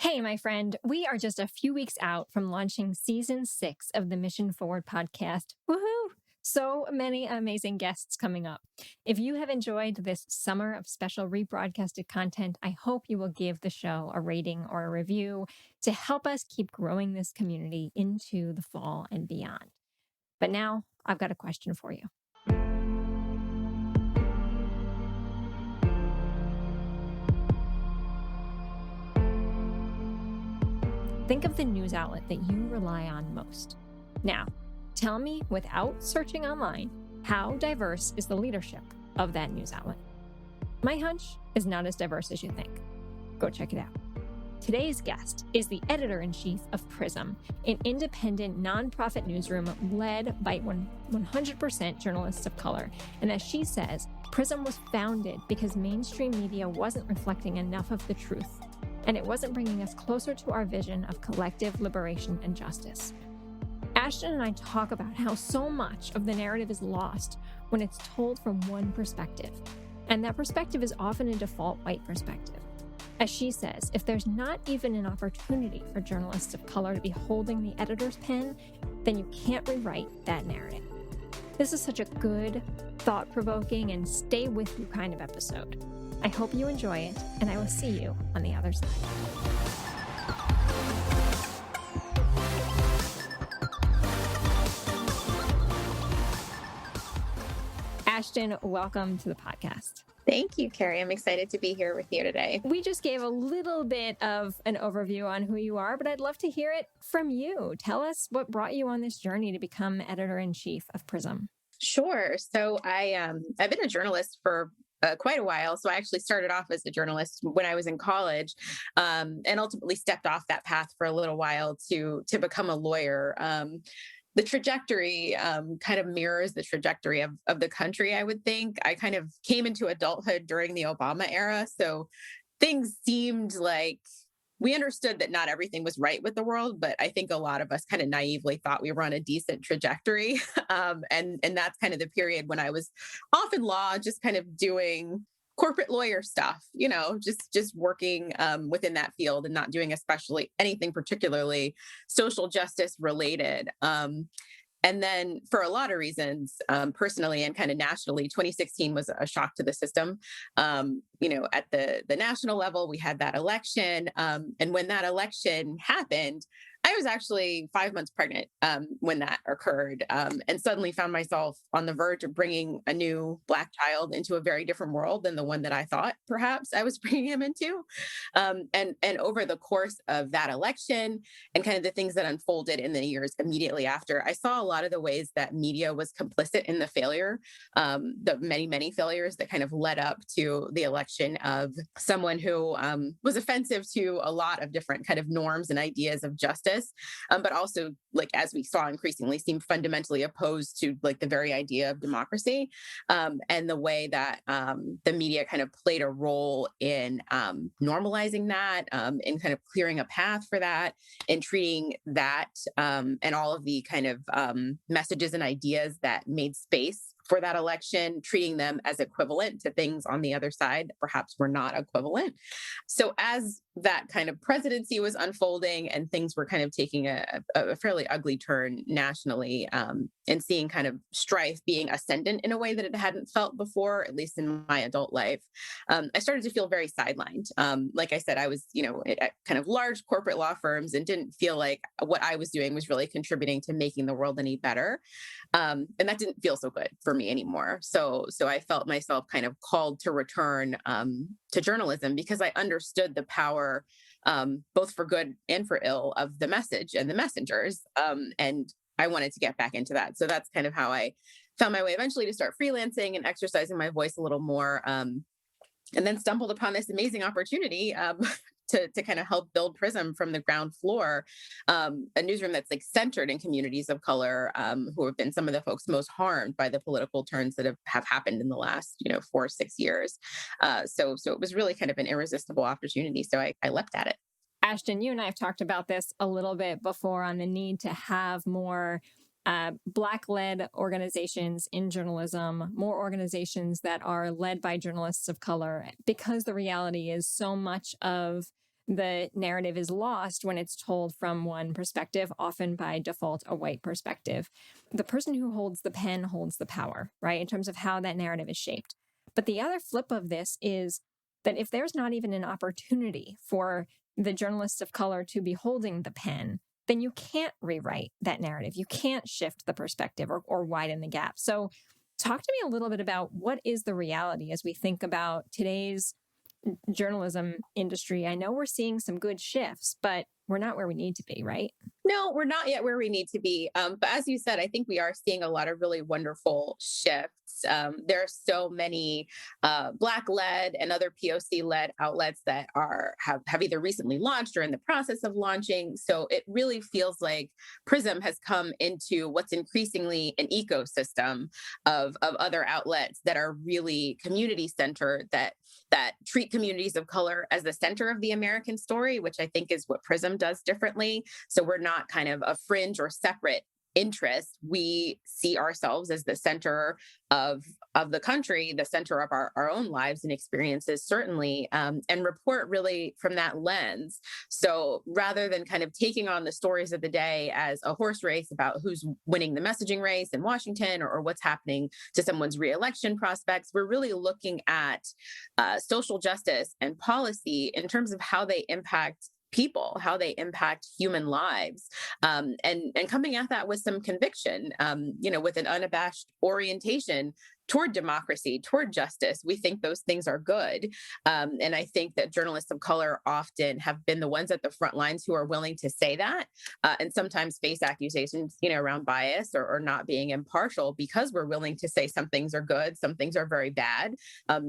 Hey, my friend, we are just a few weeks out from launching season 6 of the Mission Forward podcast. Woohoo! So many amazing guests coming up. If you have enjoyed this summer of special rebroadcasted content, I hope you will give the show a rating or a review to help us keep growing this community into the fall and beyond. But now I've got a question for you. Think of the news outlet that you rely on most. Now, tell me without searching online, how diverse is the leadership of that news outlet? My hunch is not as diverse as you think. Go check it out. Today's guest is the editor-in-chief of Prism, an independent nonprofit newsroom led by 100% journalists of color. And as she says, Prism was founded because mainstream media wasn't reflecting enough of the truth, and it wasn't bringing us closer to our vision of collective liberation and justice. Ashton and I talk about how so much of the narrative is lost when it's told from one perspective, and that perspective is often a default white perspective. As she says, if there's not even an opportunity for journalists of color to be holding the editor's pen, then you can't rewrite that narrative. This is such a good, thought-provoking, and stay-with-you kind of episode. I hope you enjoy it, and I will see you on the other side. Ashton, welcome to the podcast. Thank you, Carrie. I'm excited to be here with you today. We just gave a little bit of an overview on who you are, but I'd love to hear it from you. Tell us what brought you on this journey to become editor-in-chief of Prism. Sure. So I've been a journalist for quite a while. So I actually started off as a journalist when I was in college, and ultimately stepped off that path for a little while to become a lawyer. The trajectory kind of mirrors the trajectory of the country, I would think. I kind of came into adulthood during the Obama era. So things seemed like we understood that not everything was right with the world, but I think a lot of us kind of naively thought we were on a decent trajectory. And that's kind of the period when I was off in law, just kind of doing corporate lawyer stuff, just working within that field and not doing especially anything particularly social justice related. And then for a lot of reasons, personally and kind of nationally, 2016 was a shock to the system. At the national level, we had that election. And when that election happened, I was actually 5 months pregnant when that occurred, and suddenly found myself on the verge of bringing a new Black child into a very different world than the one that I thought perhaps I was bringing him into. And over the course of that election and kind of the things that unfolded in the years immediately after, I saw a lot of the ways that media was complicit in the failure, the many, many failures that kind of led up to the election of someone who was offensive to a lot of different kind of norms and ideas of justice. But also, like, as we saw increasingly, seemed fundamentally opposed to like the very idea of democracy, and the way that the media kind of played a role in normalizing that, in kind of clearing a path for that, and treating that and all of the kind of messages and ideas that made space for that election, treating them as equivalent to things on the other side that perhaps were not equivalent. So as that kind of presidency was unfolding and things were kind of taking a fairly ugly turn nationally, and seeing kind of strife being ascendant in a way that it hadn't felt before, at least in my adult life, I started to feel very sidelined. Like I said, I was, at kind of large corporate law firms and didn't feel like what I was doing was really contributing to making the world any better. And that didn't feel so good for me anymore. So I felt myself kind of called to return to journalism because I understood the power, both for good and for ill, of the message and the messengers. And I wanted to get back into that. So that's kind of how I found my way eventually to start freelancing and exercising my voice a little more. And then stumbled upon this amazing opportunity to kind of help build Prism from the ground floor, a newsroom that's like centered in communities of color, who have been some of the folks most harmed by the political turns that have happened in the last 4 or 6 years. So it was really kind of an irresistible opportunity. So I leapt at it. Ashton, you and I have talked about this a little bit before on the need to have more Black-led organizations in journalism, more organizations that are led by journalists of color, because the reality is so much of the narrative is lost when it's told from one perspective, often by default, a white perspective. The person who holds the pen holds the power, right, in terms of how that narrative is shaped. But the other flip of this is that if there's not even an opportunity for the journalists of color to be holding the pen, then you can't rewrite that narrative. You can't shift the perspective or widen the gap. So talk to me a little bit about what is the reality as we think about today's journalism industry. I know we're seeing some good shifts, but we're not where we need to be, right? No, we're not yet where we need to be. But as you said, I think we are seeing a lot of really wonderful shifts. There are so many Black-led and other POC-led outlets that have either recently launched or in the process of launching. So it really feels like Prism has come into what's increasingly an ecosystem of other outlets that are really community-centered, that treat communities of color as the center of the American story, which I think is what Prism does differently. So we're not kind of a fringe or separate interest. We see ourselves as the center of the country, the center of our own lives and experiences, certainly, and report really from that lens. So rather than kind of taking on the stories of the day as a horse race about who's winning the messaging race in Washington or what's happening to someone's reelection prospects, we're really looking at social justice and policy in terms of how they impact people, how they impact human lives, and coming at that with some conviction, with an unabashed orientation toward democracy, toward justice. We think those things are good. And I think that journalists of color often have been the ones at the front lines who are willing to say that, and sometimes face accusations, around bias or not being impartial, because we're willing to say some things are good, some things are very bad.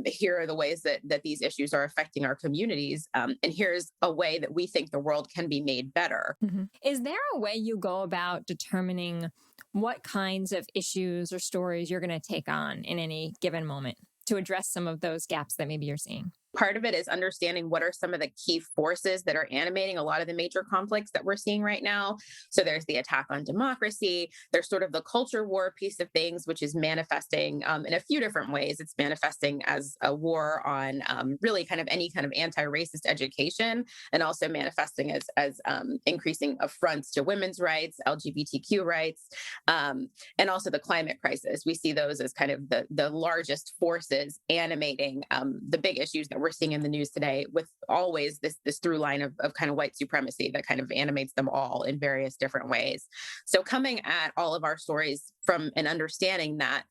Here are the ways that these issues are affecting our communities. And here's a way that we think the world can be made better. Mm-hmm. Is there a way you go about determining what kinds of issues or stories you're going to take on in any given moment to address some of those gaps that maybe you're seeing? Part of it is understanding what are some of the key forces that are animating a lot of the major conflicts that we're seeing right now. So there's the attack on democracy. There's sort of the culture war piece of things, which is manifesting in a few different ways. It's manifesting as a war on really kind of any kind of anti-racist education, and also manifesting as increasing affronts to women's rights, LGBTQ rights, and also the climate crisis. We see those as kind of the largest forces animating the big issues that we're seeing in the news today, with always this through line of kind of white supremacy that kind of animates them all in various different ways. So coming at all of our stories from an understanding that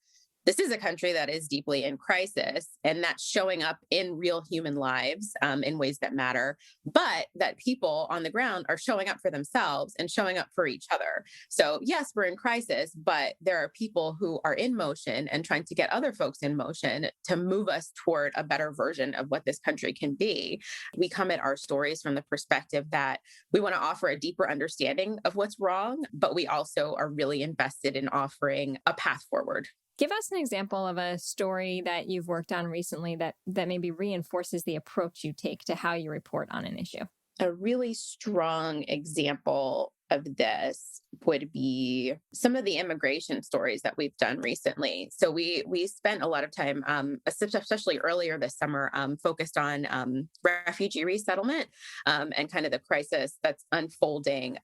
this is a country that is deeply in crisis, and that's showing up in real human lives in ways that matter, but that people on the ground are showing up for themselves and showing up for each other. So yes, we're in crisis, but there are people who are in motion and trying to get other folks in motion to move us toward a better version of what this country can be. We come at our stories from the perspective that we want to offer a deeper understanding of what's wrong, but we also are really invested in offering a path forward. Give us an example of a story that you've worked on recently that maybe reinforces the approach you take to how you report on an issue. A really strong example of this would be some of the immigration stories that we've done recently. So we spent a lot of time, especially earlier this summer, focused on refugee resettlement and kind of the crisis that's unfolding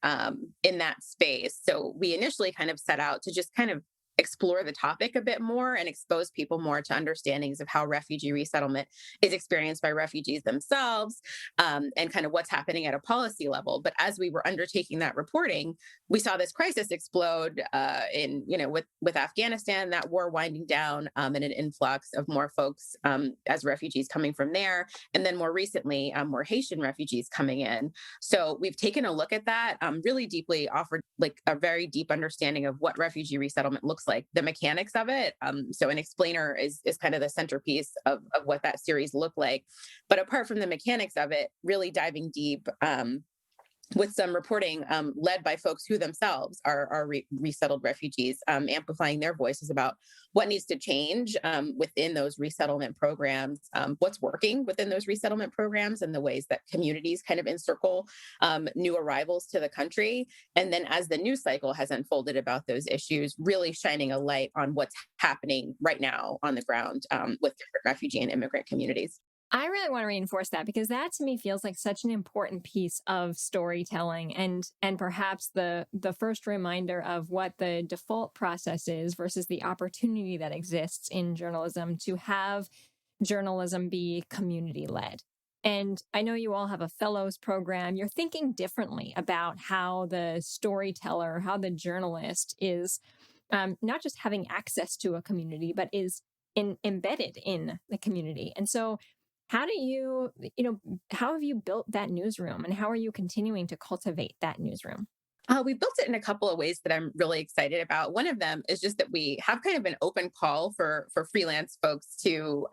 in that space. So we initially kind of set out to just kind of explore the topic a bit more and expose people more to understandings of how refugee resettlement is experienced by refugees themselves, and kind of what's happening at a policy level. But as we were undertaking that reporting, we saw this crisis explode with Afghanistan, that war winding down, and an influx of more folks as refugees coming from there. And then more recently, more Haitian refugees coming in. So we've taken a look at that, really deeply, offered like a very deep understanding of what refugee resettlement looks like, the mechanics of it. So an explainer is kind of the centerpiece of what that series looked like. But apart from the mechanics of it, really diving deep with some reporting led by folks who themselves are resettled refugees, amplifying their voices about what needs to change within those resettlement programs, what's working within those resettlement programs, and the ways that communities kind of encircle new arrivals to the country. And then as the news cycle has unfolded about those issues, really shining a light on what's happening right now on the ground with different refugee and immigrant communities. I really want to reinforce that because that to me feels like such an important piece of storytelling and perhaps the first reminder of what the default process is versus the opportunity that exists in journalism to have journalism be community led. And I know you all have a fellows program. You're thinking differently about how the storyteller, how the journalist is not just having access to a community, but is embedded in the community. And so, how do how have you built that newsroom and how are you continuing to cultivate that newsroom? We built it in a couple of ways that I'm really excited about. One of them is just that we have kind of an open call for freelance folks to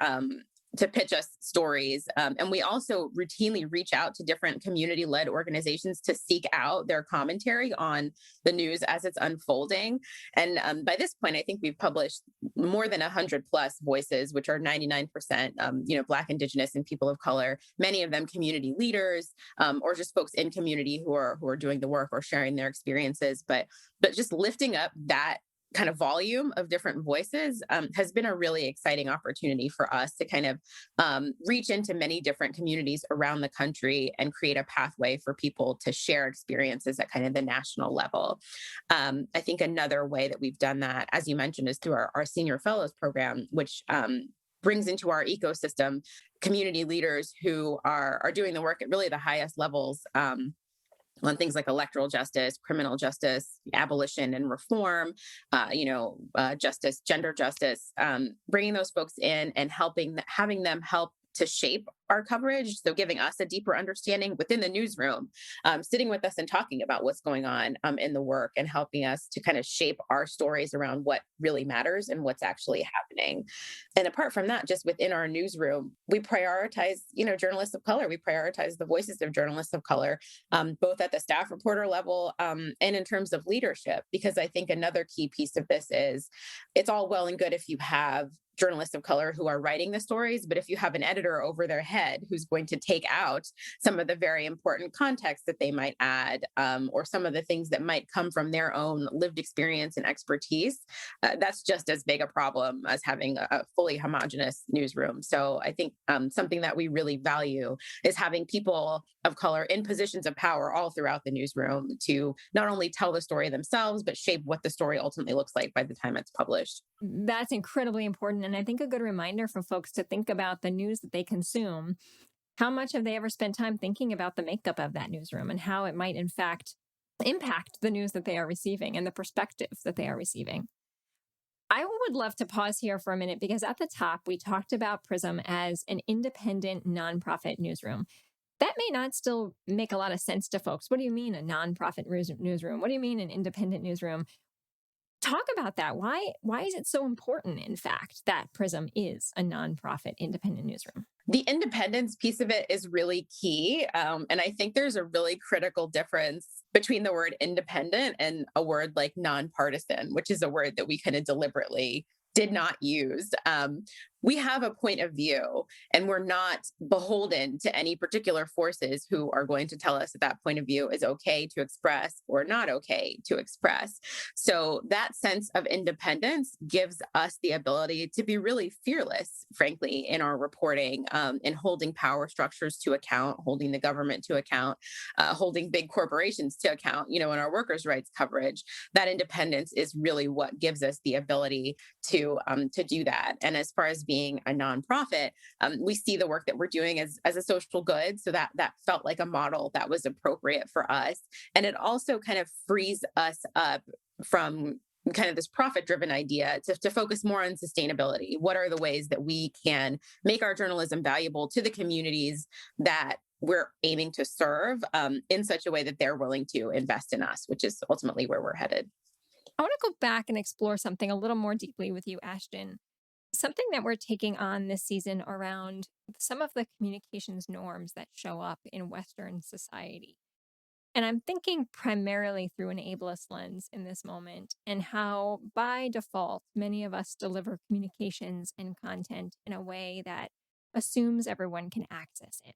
pitch us stories, and we also routinely reach out to different community-led organizations to seek out their commentary on the news as it's unfolding. And by this point, I think we've published more than 100 plus voices, which are 99%, Black, Indigenous, and people of color. Many of them community leaders, or just folks in community who are doing the work or sharing their experiences. But just lifting up that kind of volume of different voices has been a really exciting opportunity for us to kind of reach into many different communities around the country and create a pathway for people to share experiences at kind of the national level. I think another way that we've done that, as you mentioned, is through our senior fellows program, which brings into our ecosystem community leaders who are doing the work at really the highest levels, on things like electoral justice, criminal justice, abolition and reform, justice, gender justice, bringing those folks in and having them help to shape our coverage. So giving us a deeper understanding within the newsroom, sitting with us and talking about what's going on in the work and helping us to kind of shape our stories around what really matters and what's actually happening. And apart from that, just within our newsroom, we prioritize, journalists of color. We prioritize the voices of journalists of color, both at the staff reporter level and in terms of leadership, because I think another key piece of this is it's all well and good if you have journalists of color who are writing the stories, but if you have an editor over their head who's going to take out some of the very important context that they might add, or some of the things that might come from their own lived experience and expertise, that's just as big a problem as having a fully homogenous newsroom. So I think something that we really value is having people of color in positions of power all throughout the newsroom to not only tell the story themselves, but shape what the story ultimately looks like by the time it's published. That's incredibly important. And I think a good reminder for folks to think about the news that they consume. How much have they ever spent time thinking about the makeup of that newsroom and how it might, in fact, impact the news that they are receiving and the perspective that they are receiving? I would love to pause here for a minute because at the top, we talked about Prism as an independent nonprofit newsroom. That may not still make a lot of sense to folks. What do you mean a nonprofit newsroom? What do you mean an independent newsroom? Talk about that. Why is it so important, in fact, that Prism is a nonprofit independent newsroom? The independence piece of it is really key. And I think there's a really critical difference between the word independent and a word like nonpartisan, which is a word that we kind of deliberately did not use. We have a point of view and we're not beholden to any particular forces who are going to tell us that that point of view is okay to express or not okay to express. So that sense of independence gives us the ability to be really fearless, frankly, in our reporting, in holding power structures to account, holding the government to account, holding big corporations to account, in our workers' rights coverage. That independence is really what gives us the ability to do that. And as far as being a nonprofit, we see the work that we're doing as a social good. So that felt like a model that was appropriate for us. And it also kind of frees us up from kind of this profit-driven idea to focus more on sustainability. What are the ways that we can make our journalism valuable to the communities that we're aiming to serve in such a way that they're willing to invest in us, which is ultimately where we're headed. I want to go back and explore something a little more deeply with you, Ashton. Something that we're taking on this season around some of the communications norms that show up in Western society. And I'm thinking primarily through an ableist lens in this moment, and how by default, many of us deliver communications and content in a way that assumes everyone can access it.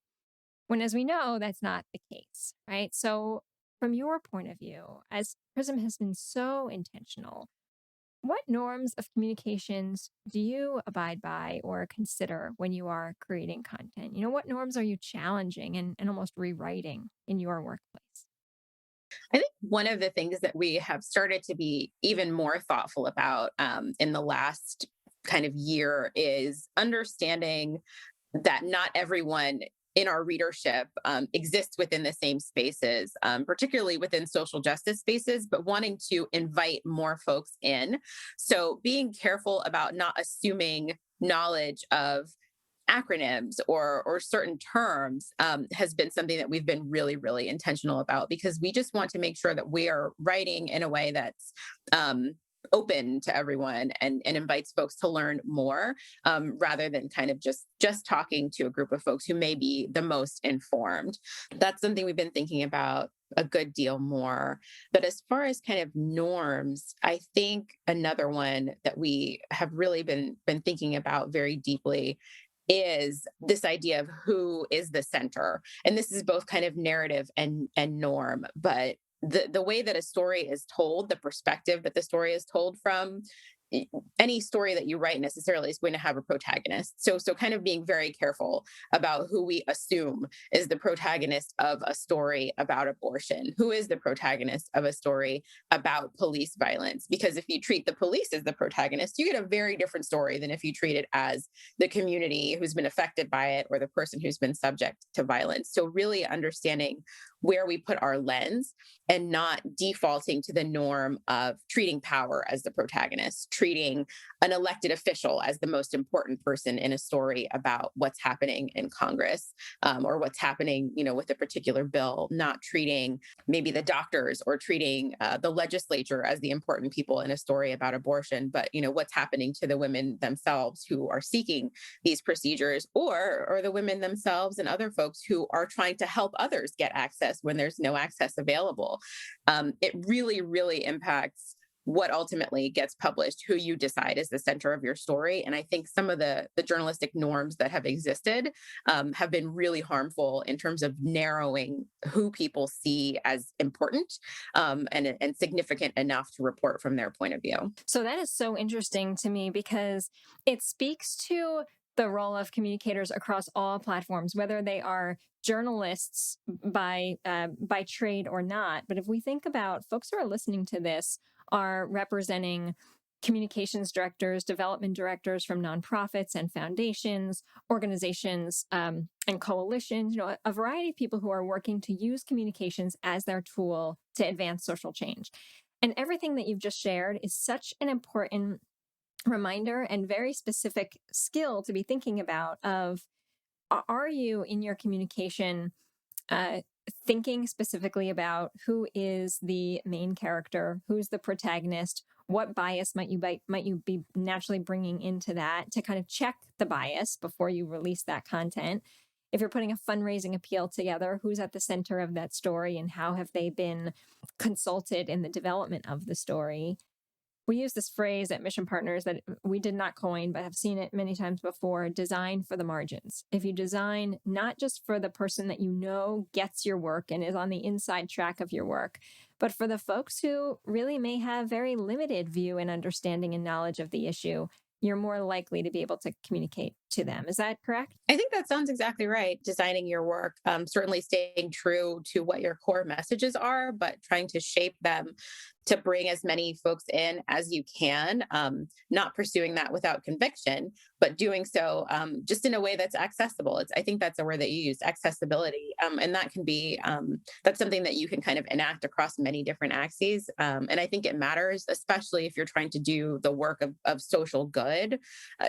When, as we know, that's not the case, right? So, from your point of view, as Prism has been so intentional, what norms of communications do you abide by or consider when you are creating content? What norms are you challenging and almost rewriting in your workplace? I think one of the things that we have started to be even more thoughtful about in the last kind of year is understanding that not everyone in our readership exists within the same spaces, particularly within social justice spaces, but wanting to invite more folks in. So being careful about not assuming knowledge of acronyms or certain terms has been something that we've been really, really intentional about, because we just want to make sure that we are writing in a way that's open to everyone and invites folks to learn more, rather than kind of just talking to a group of folks who may be the most informed. That's something we've been thinking about a good deal more. But as far as kind of norms, I think another one that we have really been thinking about very deeply is this idea of who is the center. And this is both kind of narrative and norm, but the way that a story is told, the perspective that the story is told from, any story that you write necessarily is going to have a protagonist. So kind of being very careful about who we assume is the protagonist of a story about abortion, who is the protagonist of a story about police violence. Because if you treat the police as the protagonist, you get a very different story than if you treat it as the community who's been affected by it or the person who's been subject to violence. So really understanding where we put our lens and not defaulting to the norm of treating power as the protagonist, treating an elected official as the most important person in a story about what's happening in Congress, or what's happening, with a particular bill, not treating maybe the doctors or treating the legislature as the important people in a story about abortion, but what's happening to the women themselves who are seeking these procedures, or the women themselves and other folks who are trying to help others get access when there's no access available. It really, really impacts what ultimately gets published, who you decide is the center of your story. And I think some of the journalistic norms that have existed have been really harmful in terms of narrowing who people see as important, and significant enough to report from their point of view. So that is so interesting to me because it speaks to the role of communicators across all platforms, whether they are journalists by trade or not. But if we think about folks who are listening to this are representing communications directors, development directors from nonprofits and foundations, organizations, and coalitions, a variety of people who are working to use communications as their tool to advance social change. And everything that you've just shared is such an important reminder and very specific skill to be thinking about of, are you in your communication uh, thinking specifically about who is the main character, who's the protagonist, what bias might you be naturally bringing into that to kind of check the bias before you release that content. If you're putting a fundraising appeal together, who's at the center of that story and how have they been consulted in the development of the story? We use this phrase at Mission Partners that we did not coin, but have seen it many times before: design for the margins. If you design not just for the person that gets your work and is on the inside track of your work, but for the folks who really may have very limited view and understanding and knowledge of the issue, you're more likely to be able to communicate to them. Is that correct? I think that sounds exactly right. Designing your work, certainly staying true to what your core messages are, but trying to shape them to bring as many folks in as you can, not pursuing that without conviction, but doing so just in a way that's accessible. I think that's a word that you used, accessibility. And that can be, that's something that you can kind of enact across many different axes. And I think it matters, especially if you're trying to do the work of social good.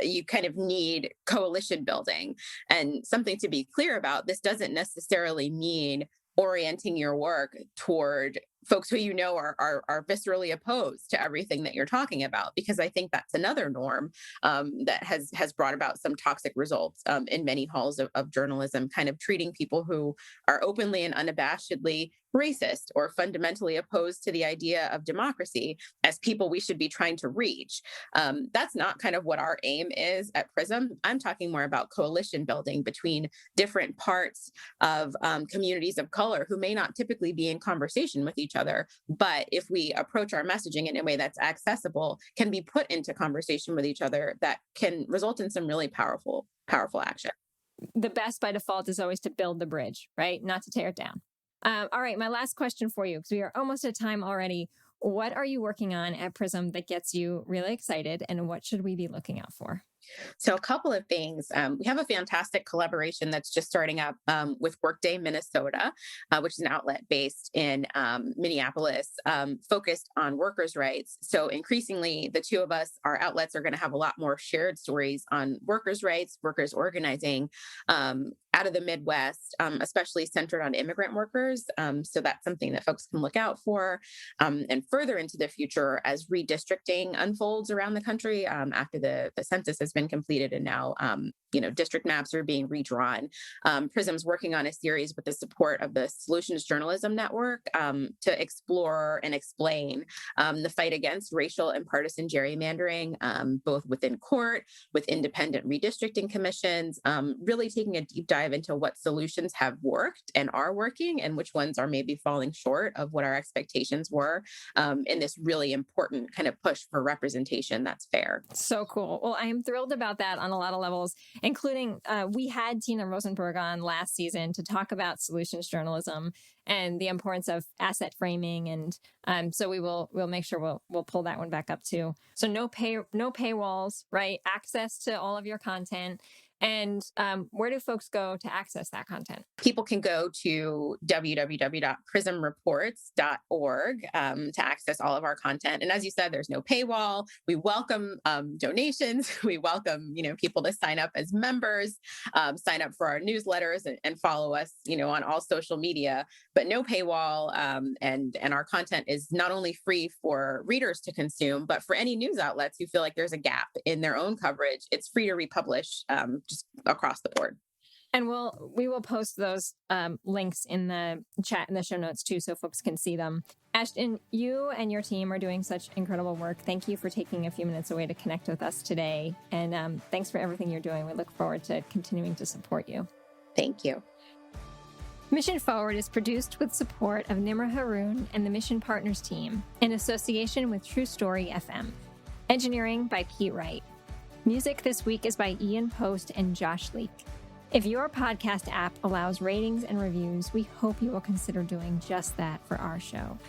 You kind of need coalition building. And something to be clear about, this doesn't necessarily mean orienting your work toward folks who are viscerally opposed to everything that you're talking about, because I think that's another norm that has brought about some toxic results in many halls of journalism, kind of treating people who are openly and unabashedly racist or fundamentally opposed to the idea of democracy as people we should be trying to reach. That's not kind of what our aim is at Prism. I'm talking more about coalition building between different parts of communities of color who may not typically be in conversation with each other, but if we approach our messaging in a way that's accessible, can be put into conversation with each other, that can result in some really powerful action. The best by default is always to build the bridge, right? Not to tear it down. All right, my last question for you, because we are almost at time already. What are you working on at Prism that gets you really excited, and what should we be looking out for? So a couple of things. We have a fantastic collaboration that's just starting up with Workday Minnesota, which is an outlet based in Minneapolis, focused on workers' rights. So increasingly, the two of us, our outlets are going to have a lot more shared stories on workers' rights, workers organizing out of the Midwest, especially centered on immigrant workers. So that's something that folks can look out for. And further into the future, as redistricting unfolds around the country after the census has been completed and now district maps are being redrawn. Prism's working on a series with the support of the Solutions Journalism Network to explore and explain the fight against racial and partisan gerrymandering, both within court, with independent redistricting commissions, really taking a deep dive into what solutions have worked and are working and which ones are maybe falling short of what our expectations were in this really important kind of push for representation that's fair. So cool. Well, I am thrilled about that on a lot of levels, including we had Tina Rosenberg on last season to talk about solutions journalism and the importance of asset framing. And so we'll make sure we'll pull that one back up too. So no paywalls, right? Access to all of your content. And where do folks go to access that content? People can go to www.prismreports.org to access all of our content. And as you said, there's no paywall. We welcome donations. We welcome people to sign up as members, sign up for our newsletters, and follow us on all social media. But no paywall. And our content is not only free for readers to consume, but for any news outlets who feel like there's a gap in their own coverage, it's free to republish just across the board. And we will post those links in the chat in the show notes too, so folks can see them. Ashton, you and your team are doing such incredible work. Thank you for taking a few minutes away to connect with us today. And thanks for everything you're doing. We look forward to continuing to support you. Thank you. Mission Forward is produced with support of Nimra Haroon and the Mission Partners team in association with True Story FM. Engineering by Pete Wright. Music this week is by Ian Post and Josh Leek. If your podcast app allows ratings and reviews, we hope you will consider doing just that for our show.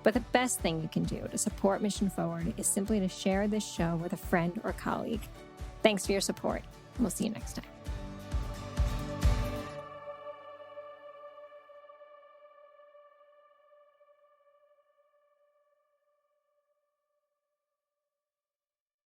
But the best thing you can do to support Mission Forward is simply to share this show with a friend or colleague. Thanks for your support. We'll see you next time.